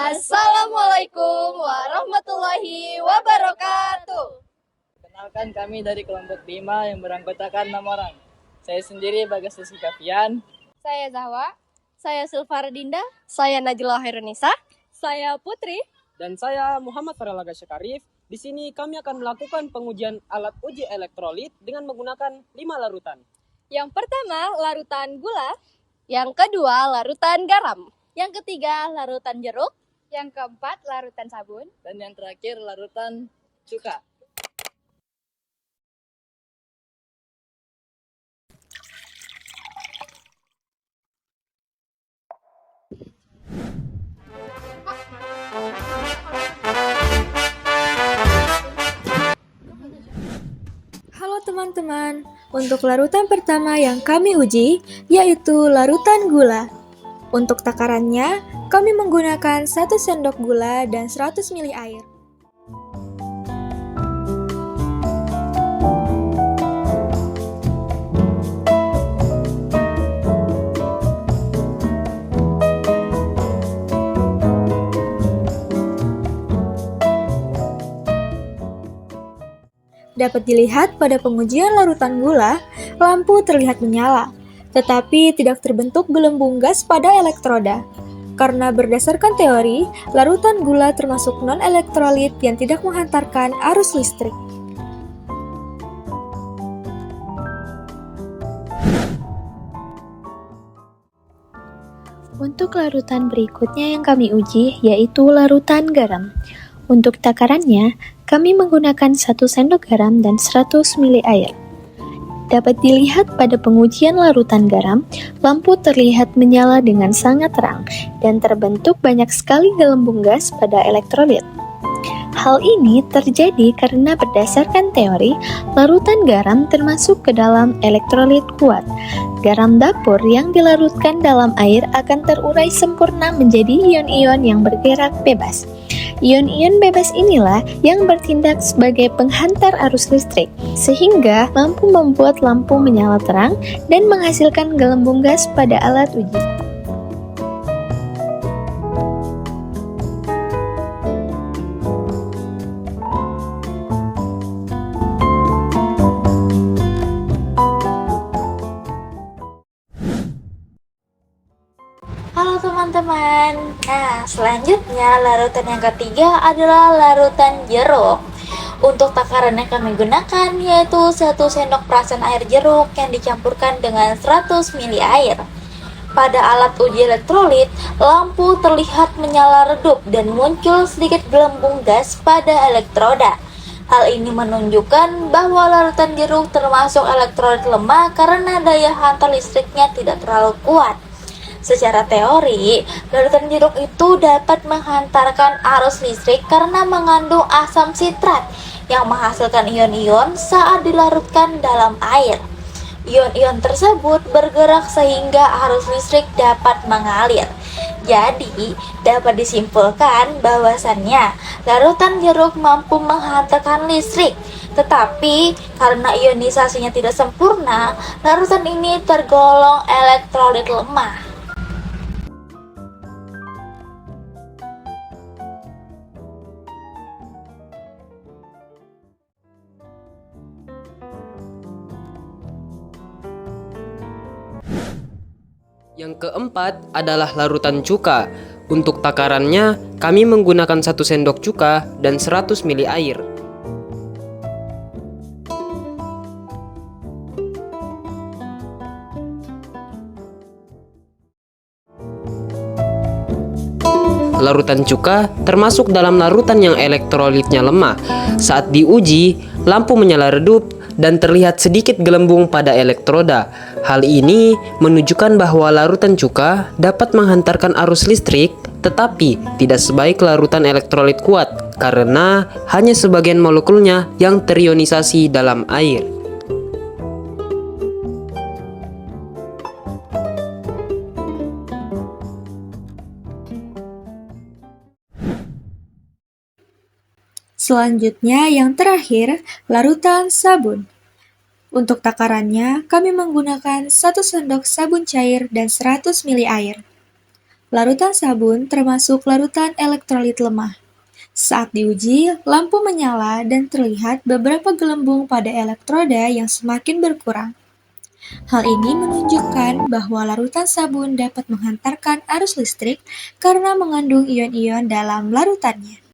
Assalamualaikum warahmatullahi wabarakatuh. Kenalkan, kami dari kelompok 5 yang beranggotakan 6 orang. Saya sendiri Bagas Kafian. Saya Zahwa. Saya Silvardinda. Saya Najla Hairunisa. Saya Putri. Dan saya Muhammad Faralaga Syakarif. Di sini kami akan melakukan pengujian alat uji elektrolit dengan menggunakan 5 larutan. Yang pertama, larutan gula. Yang kedua, larutan garam. Yang ketiga, larutan jeruk. Yang keempat, larutan sabun. Dan yang terakhir, larutan cuka. Halo teman-teman, untuk larutan pertama yang kami uji yaitu larutan gula. Untuk takarannya, kami menggunakan 1 sendok gula dan 100 ml air. Dapat dilihat pada pengujian larutan gula, lampu terlihat menyala, tetapi tidak terbentuk gelembung gas pada elektroda. Karena berdasarkan teori, larutan gula termasuk non-elektrolit yang tidak menghantarkan arus listrik. Untuk larutan berikutnya yang kami uji yaitu larutan garam. Untuk takarannya, kami menggunakan 1 sendok garam dan 100 ml air. Dapat dilihat pada pengujian larutan garam, lampu terlihat menyala dengan sangat terang dan terbentuk banyak sekali gelembung gas pada elektrolit. Hal ini terjadi karena berdasarkan teori, larutan garam termasuk ke dalam elektrolit kuat. Garam dapur yang dilarutkan dalam air akan terurai sempurna menjadi ion-ion yang bergerak bebas. Ion-ion bebas inilah yang bertindak sebagai penghantar arus listrik, sehingga mampu membuat lampu menyala terang dan menghasilkan gelembung gas pada alat uji. Halo teman-teman, nah selanjutnya larutan yang ketiga adalah larutan jeruk. Untuk takaran yang kami gunakan yaitu 1 sendok perasan air jeruk yang dicampurkan dengan 100 ml air. Pada alat uji elektrolit, lampu terlihat menyala redup dan muncul sedikit gelembung gas pada elektroda. Hal ini menunjukkan bahwa larutan jeruk termasuk elektrolit lemah karena daya hantar listriknya tidak terlalu kuat. Secara teori, larutan jeruk itu dapat menghantarkan arus listrik karena mengandung asam sitrat yang menghasilkan ion-ion saat dilarutkan dalam air. Ion-ion tersebut bergerak sehingga arus listrik dapat mengalir. Jadi, dapat disimpulkan bahwasannya larutan jeruk mampu menghantarkan listrik. Tetapi, karena ionisasinya tidak sempurna, larutan ini tergolong elektrolit lemah. Yang keempat adalah larutan cuka. Untuk takarannya, kami menggunakan 1 sendok cuka dan 100 ml air. Larutan cuka termasuk dalam larutan yang elektrolitnya lemah. Saat diuji, lampu menyala redup dan terlihat sedikit gelembung pada elektroda. Hal ini menunjukkan bahwa larutan cuka dapat menghantarkan arus listrik, tetapi tidak sebaik larutan elektrolit kuat karena hanya sebagian molekulnya yang terionisasi dalam air. Selanjutnya yang terakhir, larutan sabun. Untuk takarannya, kami menggunakan 1 sendok sabun cair dan 100 ml air. Larutan sabun termasuk larutan elektrolit lemah. Saat diuji, lampu menyala dan terlihat beberapa gelembung pada elektroda yang semakin berkurang. Hal ini menunjukkan bahwa larutan sabun dapat menghantarkan arus listrik karena mengandung ion-ion dalam larutannya.